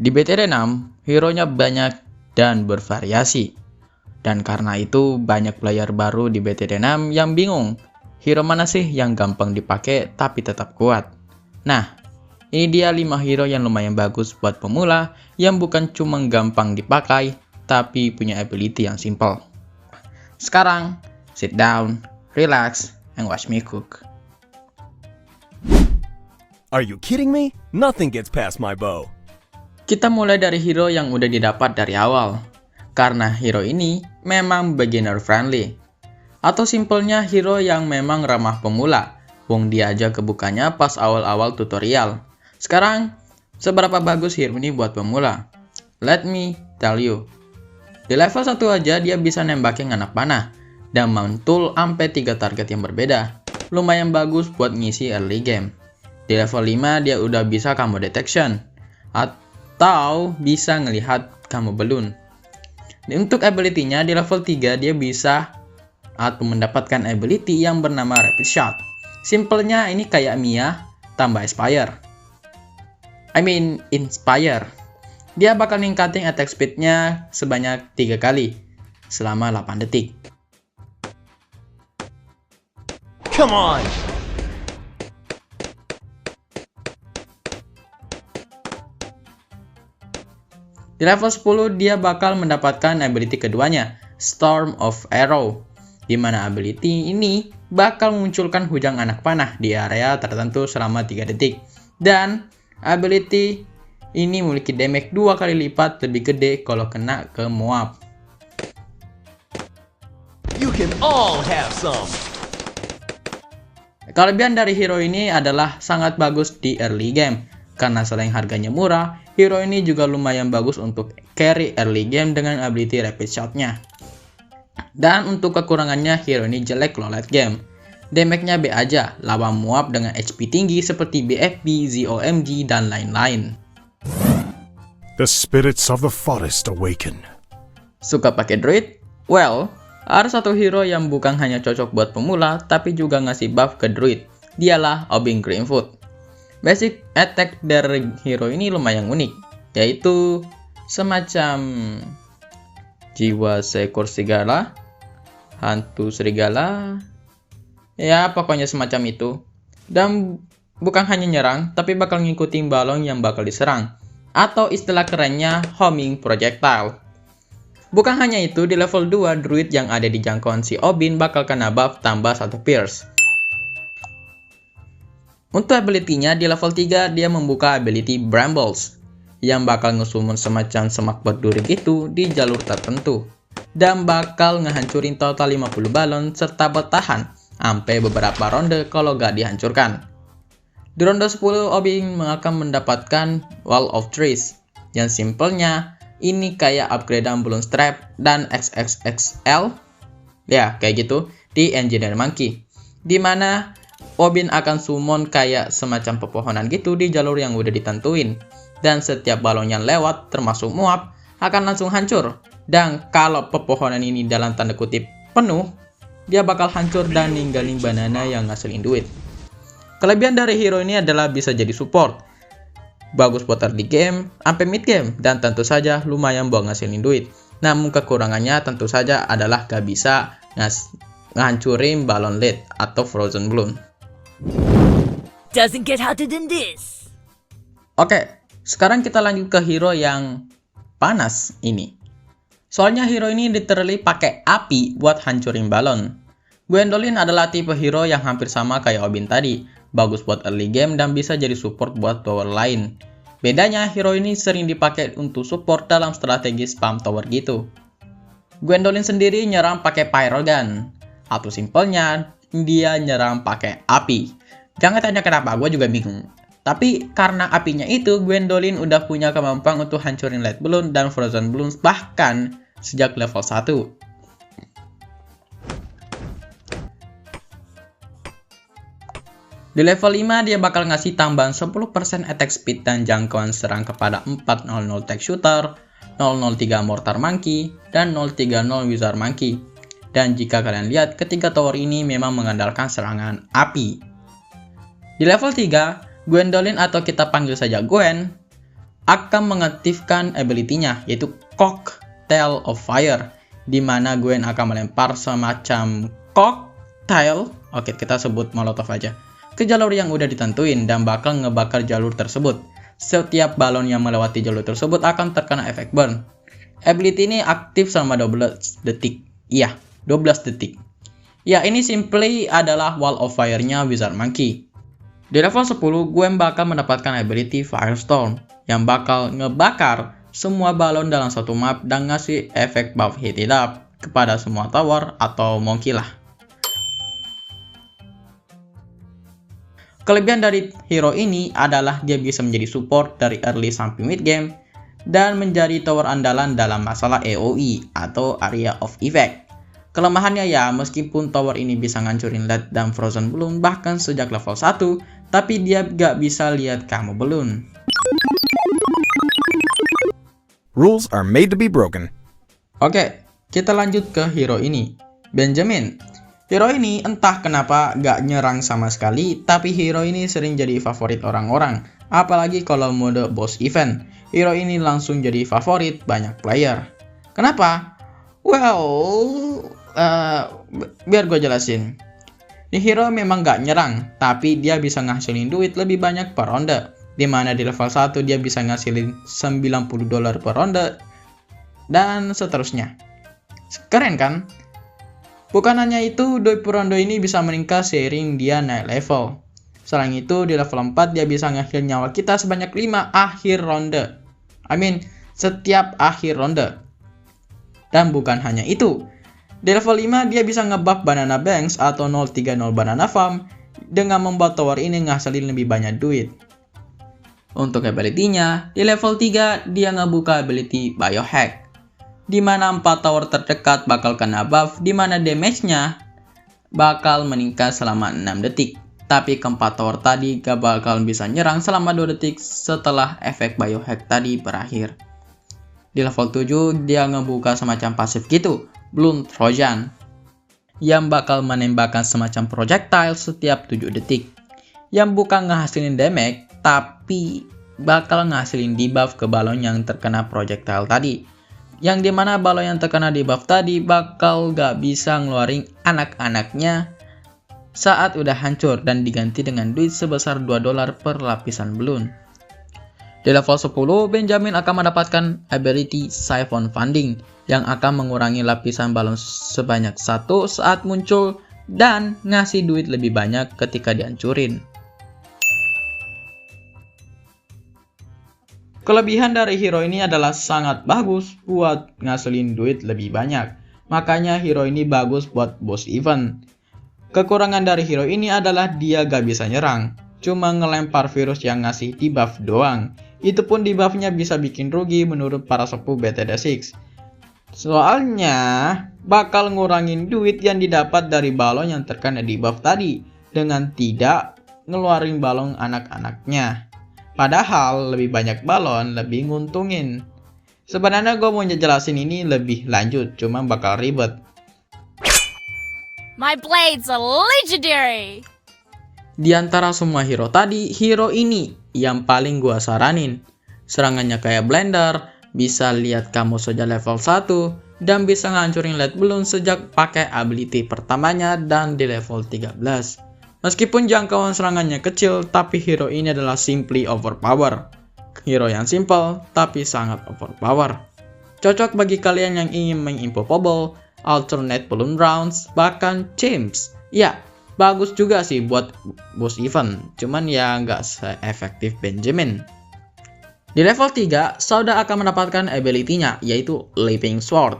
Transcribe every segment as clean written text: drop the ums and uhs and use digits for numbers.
Di BTD 6, hero-nya banyak dan bervariasi. Dan karena itu banyak player baru di BTD 6 yang bingung, hero mana sih yang gampang dipakai tapi tetap kuat. Nah, ini dia 5 hero yang lumayan bagus buat pemula yang bukan cuma gampang dipakai tapi punya ability yang simple. Sekarang, sit down, relax, and watch me cook. Are you kidding me? Nothing gets past my bow. Kita mulai dari hero yang udah didapat dari awal. Karena hero ini memang beginner friendly. Atau simpelnya hero yang memang ramah pemula. Wong dia aja kebukanya pas awal-awal tutorial. Sekarang, seberapa bagus hero ini buat pemula? Let me tell you. Di level 1 aja dia bisa nembakin anak panah. Dan mantul sampai 3 target yang berbeda. Lumayan bagus buat ngisi early game. Di level 5 dia udah bisa combo detection. Atau bisa ngelihat combo balloon. Untuk ability-nya di level 3 dia bisa atau mendapatkan ability yang bernama Rapid Shot. Simpelnya ini kayak Mia tambah Inspire. Dia bakal ningkatin attack speed-nya sebanyak 3 kali selama 8 detik. Come on! Di level 10 dia bakal mendapatkan ability keduanya, Storm of Arrow, di mana ability ini bakal memunculkan hujan anak panah di area tertentu selama 3 detik. Dan ability ini memiliki damage 2 kali lipat lebih gede kalau kena ke Moab. You can all have some. Kelebihan dari hero ini adalah sangat bagus di early game. Karena selain harganya murah, hero ini juga lumayan bagus untuk carry early game dengan ability Rapid Shot-nya. Dan untuk kekurangannya, hero ini jelek low late game. Damage-nya B aja, lawan Moab dengan HP tinggi seperti BFB, ZOMG, dan lain-lain. The spirits of the forest awaken. Suka pakai druid? Well, ada satu hero yang bukan hanya cocok buat pemula, tapi juga ngasih buff ke druid. Dialah Obin Greenfoot. Basic attack dari hero ini lumayan unik, yaitu semacam jiwa seekor serigala, hantu serigala, ya pokoknya semacam itu. Dan bukan hanya nyerang, tapi bakal ngikutin balon yang bakal diserang, atau istilah kerennya homing projectile. Bukan hanya itu, di level 2 druid yang ada di jangkauan si Obin bakal kena buff tambah 1 pierce. Untuk ability-nya di level 3 dia membuka ability Brambles yang bakal ngesummon semacam semak berduri itu di jalur tertentu dan bakal ngehancurin total 50 balon serta bertahan sampai beberapa ronde kalau gak dihancurkan. Di ronde 10 Obin akan mendapatkan Wall of Trees yang simpelnya ini kayak upgradean Balloon Strap dan XXXL ya kayak gitu di Engineer Monkey, dimana Obin akan summon kayak semacam pepohonan gitu di jalur yang udah ditentuin. Dan setiap balon yang lewat, termasuk Moab, akan langsung hancur. Dan kalau pepohonan ini dalam tanda kutip penuh, dia bakal hancur dan ninggalin banana yang ngasilin duit. Kelebihan dari hero ini adalah bisa jadi support. Bagus buat early game, sampai mid game, dan tentu saja lumayan buat ngasilin duit. Namun kekurangannya tentu saja adalah gak bisa ngancurin balon lead atau frozen balloon. Doesn't get hotter than this. Oke, sekarang kita lanjut ke hero yang panas ini. Soalnya hero ini literally pakai api buat hancurin balon. Gwendolyn adalah tipe hero yang hampir sama kayak Obin tadi. Bagus buat early game dan bisa jadi support buat tower lain. Bedanya hero ini sering dipakai untuk support dalam strategi spam tower gitu. Gwendolyn sendiri nyerang pakai Pyrogun. Atau simpelnya dia nyerang pakai api. Jangan tanya kenapa, gue juga bingung. Tapi karena apinya itu, Gwendolyn udah punya kemampuan untuk hancurin light balloon dan frozen balloons bahkan sejak level 1. Di level 5 dia bakal ngasih tambahan 10% attack speed dan jangkauan serang kepada 400 Tech Shooter, 003 Mortar Monkey, dan 030 Wizard Monkey. Dan jika kalian lihat, ketiga tower ini memang mengandalkan serangan api. Di level 3, Gwendolyn atau kita panggil saja Gwen, akan mengaktifkan ability-nya, yaitu Cocktail of Fire, di mana Gwen akan melempar semacam cocktail, oke kita sebut molotov aja, ke jalur yang udah ditentuin dan bakal ngebakar jalur tersebut. Setiap balon yang melewati jalur tersebut akan terkena efek burn. Ability ini aktif selama 12 detik. Iya, 12 detik. Ya, ini simply adalah Wall of Fire-nya Wizard Monkey. Di level 10, Gwen bakal mendapatkan ability Firestorm yang bakal ngebakar semua balon dalam satu map dan ngasih efek buff Heat It Up kepada semua tower atau monkey lah. Kelebihan dari hero ini adalah dia bisa menjadi support dari early sampai mid game dan menjadi tower andalan dalam masalah AoE atau Area of Effect. Kelemahannya ya, meskipun tower ini bisa ngancurin LED dan Frozen Balloon bahkan sejak level 1, tapi dia gak bisa lihat kamu balloon. Rules are made to be broken. Oke, kita lanjut ke hero ini, Benjamin. Hero ini entah kenapa gak nyerang sama sekali, tapi hero ini sering jadi favorit orang-orang, apalagi kalau mode boss event. Hero ini langsung jadi favorit banyak player. Kenapa? Well, biar gue jelasin. Ini hero memang gak nyerang, tapi dia bisa ngasilin duit lebih banyak per ronde. Dimana di level 1 dia bisa ngasilin $90 per ronde, dan seterusnya. Keren kan? Bukan hanya itu, duit per ronde ini bisa meningkat seiring dia naik level. Selain itu, di level 4 dia bisa nge-heal nyawa kita sebanyak 5 akhir ronde. Setiap akhir ronde. Dan bukan hanya itu, di level 5 dia bisa ngebuff Banana Banks atau 030 Banana Farm dengan membuat tower ini ngasilin lebih banyak duit. Untuk ability-nya, di level 3 dia ngebuka ability Biohack, di mana 4 tower terdekat bakal kena buff, di mana damage-nya bakal meningkat selama 6 detik. Tapi keempat tower tadi gak bakal bisa nyerang selama 2 detik setelah efek Biohack tadi berakhir. Di level 7 dia ngebuka semacam pasif gitu, Bloom Trojan, yang bakal menembakkan semacam projectile setiap 7 detik. Yang bukan ngehasilin damage, tapi bakal ngehasilin debuff ke balon yang terkena projectile tadi. Yang dimana balon yang terkena debuff tadi bakal gak bisa ngeluarin anak-anaknya saat udah hancur dan diganti dengan duit sebesar $2 per lapisan balloon. Di level 10, Benjamin akan mendapatkan ability Siphon Funding yang akan mengurangi lapisan balon sebanyak 1 saat muncul dan ngasih duit lebih banyak ketika dihancurin. Kelebihan dari hero ini adalah sangat bagus buat ngasilin duit lebih banyak. Makanya hero ini bagus buat boss event. Kekurangan dari hero ini adalah dia gak bisa nyerang, cuma ngelempar virus yang ngasih debuff doang. Itu pun debuffnya bisa bikin rugi menurut para sepuh BTD6. Soalnya bakal ngurangin duit yang didapat dari balon yang terkena debuff tadi dengan tidak ngeluarin balon anak-anaknya. Padahal lebih banyak balon lebih nguntungin. Sebenarnya gue mau jelasin ini lebih lanjut, cuma bakal ribet. My blades are legendary. Di antara semua hero tadi, hero ini yang paling gue saranin. Serangannya kayak blender, bisa lihat kamu sejak level 1, dan bisa ngancurin LED balloon sejak pakai ability pertamanya dan di level 13. Meskipun jangkauan serangannya kecil, tapi hero ini adalah simply overpower. Hero yang simple, tapi sangat overpower. Cocok bagi kalian yang ingin mengimpo Pobble, alternate balloon rounds, bahkan champs. Ya, bagus juga sih buat boss event, cuman ya nggak se-efektif Benjamin. Di level 3, Soda akan mendapatkan ability-nya, yaitu Leaping Sword,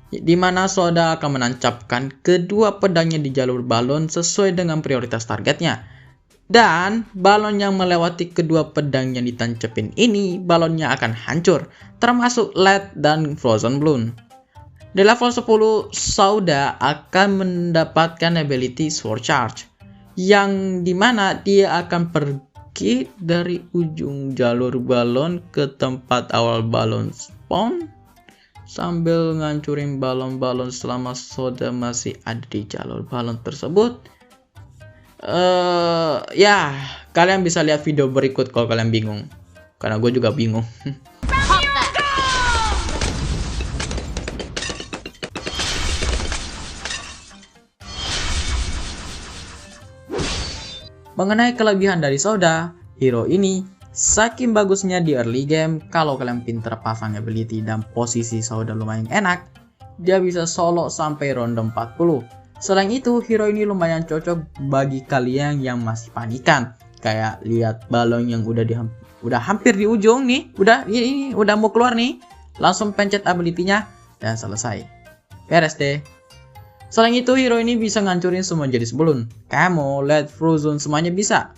di mana Soda akan menancapkan kedua pedangnya di jalur balon sesuai dengan prioritas targetnya. Dan balon yang melewati kedua pedang yang ditancapin ini, balonnya akan hancur, termasuk LED dan Frozen Balloon. Di level 10, Soda akan mendapatkan ability Sword Charge, yang dimana dia akan pergi dari ujung jalur balon ke tempat awal balon spawn, sambil ngancurin balon-balon selama Soda masih ada di jalur balon tersebut. Ya, kalian bisa lihat video berikut kalau kalian bingung. karena gue juga bingung. Mengenai kelebihan dari Souda, hero ini saking bagusnya di early game, kalau kalian pinter pasang ability dan posisi Souda lumayan enak, dia bisa solo sampai ronde 40. Selain itu, hero ini lumayan cocok bagi kalian yang masih panikan. Kayak lihat balon yang udah hampir di ujung nih, udah mau keluar nih, langsung pencet ability-nya dan selesai. Beres deh. Selain itu, hero ini bisa ngancurin semua jenis balloon, camo, LED, frozen, semuanya bisa.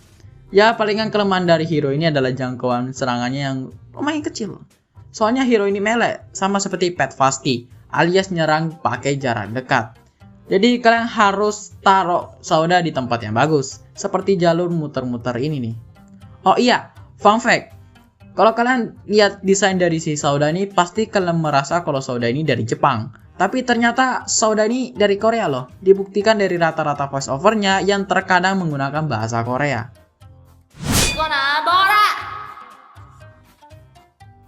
Ya, palingan kelemahan dari hero ini adalah jangkauan serangannya yang lumayan kecil. Soalnya hero ini melee, sama seperti Pet Fasti, alias nyerang pakai jarak dekat. Jadi kalian harus taruh Souda di tempat yang bagus, seperti jalur muter-muter ini nih. Oh iya, fun fact. Kalau kalian lihat desain dari si Souda ini, pasti kalian merasa kalau Souda ini dari Jepang. Tapi ternyata Souda ini dari Korea loh. Dibuktikan dari rata-rata voice overnya yang terkadang menggunakan bahasa Korea.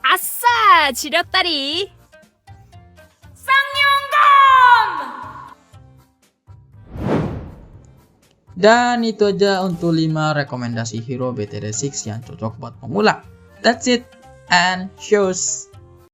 아싸! 지렸다리! Dan itu aja untuk 5 rekomendasi hero BTD6 yang cocok buat pemula. That's it and shows.